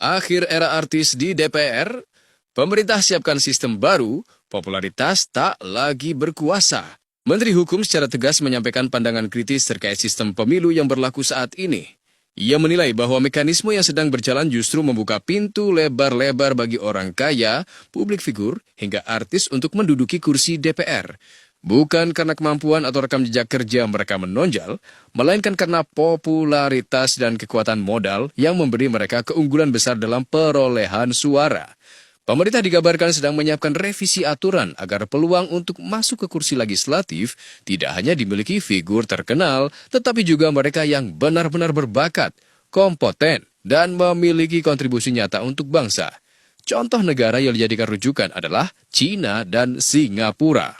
Akhir era artis di DPR, pemerintah siapkan sistem baru, popularitas tak lagi berkuasa. Menteri Hukum secara tegas menyampaikan pandangan kritis terkait sistem pemilu yang berlaku saat ini. Ia menilai bahwa mekanisme yang sedang berjalan justru membuka pintu lebar-lebar bagi orang kaya, publik figur, hingga artis untuk menduduki kursi DPR. Bukan karena kemampuan atau rekam jejak kerja mereka menonjol, melainkan karena popularitas dan kekuatan modal yang memberi mereka keunggulan besar dalam perolehan suara. Pemerintah digambarkan sedang menyiapkan revisi aturan agar peluang untuk masuk ke kursi legislatif tidak hanya dimiliki figur terkenal, tetapi juga mereka yang benar-benar berbakat, kompeten, dan memiliki kontribusi nyata untuk bangsa. Contoh negara yang dijadikan rujukan adalah China dan Singapura.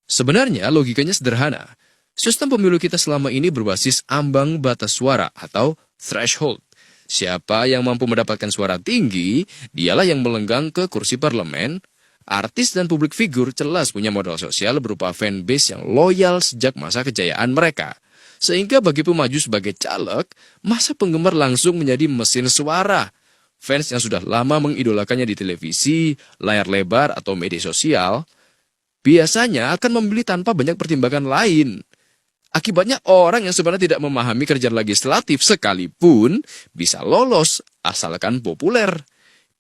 Sebenarnya logikanya sederhana. Sistem pemilu kita selama ini berbasis ambang batas suara atau threshold. Siapa yang mampu mendapatkan suara tinggi, dialah yang melenggang ke kursi parlemen. Artis dan publik figur jelas punya modal sosial berupa fanbase yang loyal sejak masa kejayaan mereka. Sehingga bagi pemaju sebagai caleg, masa penggemar langsung menjadi mesin suara. Fans yang sudah lama mengidolakannya di televisi, layar lebar, atau media sosial, biasanya akan membeli tanpa banyak pertimbangan lain. Akibatnya orang yang sebenarnya tidak memahami kerjaan legislatif sekalipun bisa lolos asalkan populer.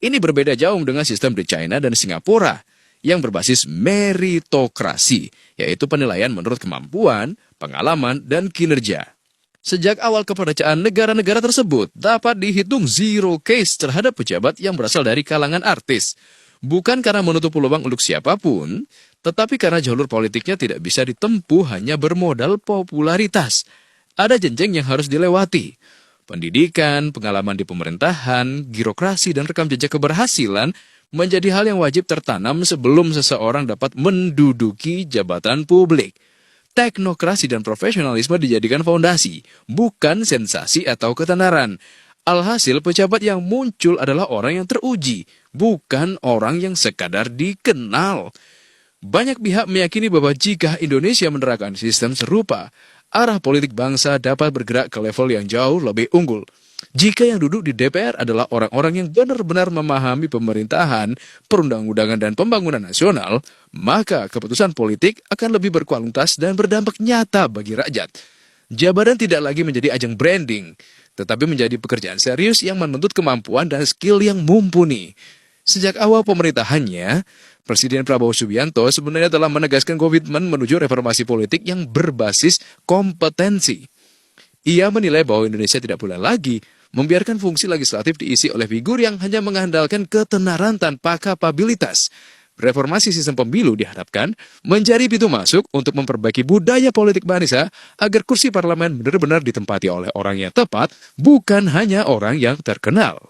Ini berbeda jauh dengan sistem di China dan Singapura yang berbasis meritokrasi, yaitu penilaian menurut kemampuan, pengalaman, dan kinerja. Sejak awal kepercayaan negara-negara tersebut dapat dihitung zero case terhadap pejabat yang berasal dari kalangan artis. Bukan karena menutup peluang untuk siapapun, tetapi karena jalur politiknya tidak bisa ditempuh hanya bermodal popularitas. Ada jenjang yang harus dilewati. Pendidikan, pengalaman di pemerintahan, birokrasi, dan rekam jejak keberhasilan menjadi hal yang wajib tertanam sebelum seseorang dapat menduduki jabatan publik. Teknokrasi dan profesionalisme dijadikan fondasi, bukan sensasi atau ketenaran. Alhasil, pejabat yang muncul adalah orang yang teruji, bukan orang yang sekadar dikenal. Banyak pihak meyakini bahwa jika Indonesia menerapkan sistem serupa, arah politik bangsa dapat bergerak ke level yang jauh lebih unggul. Jika yang duduk di DPR adalah orang-orang yang benar-benar memahami pemerintahan, perundang-undangan, dan pembangunan nasional, maka keputusan politik akan lebih berkualitas dan berdampak nyata bagi rakyat. Jabatan tidak lagi menjadi ajang branding, tetapi menjadi pekerjaan serius yang menuntut kemampuan dan skill yang mumpuni. Sejak awal pemerintahannya, Presiden Prabowo Subianto sebenarnya telah menegaskan komitmen menuju reformasi politik yang berbasis kompetensi. Ia menilai bahwa Indonesia tidak boleh lagi membiarkan fungsi legislatif diisi oleh figur yang hanya mengandalkan ketenaran tanpa kapabilitas. Reformasi sistem pemilu diharapkan menjadi pintu masuk untuk memperbaiki budaya politik bangsa agar kursi parlemen benar-benar ditempati oleh orang yang tepat, bukan hanya orang yang terkenal.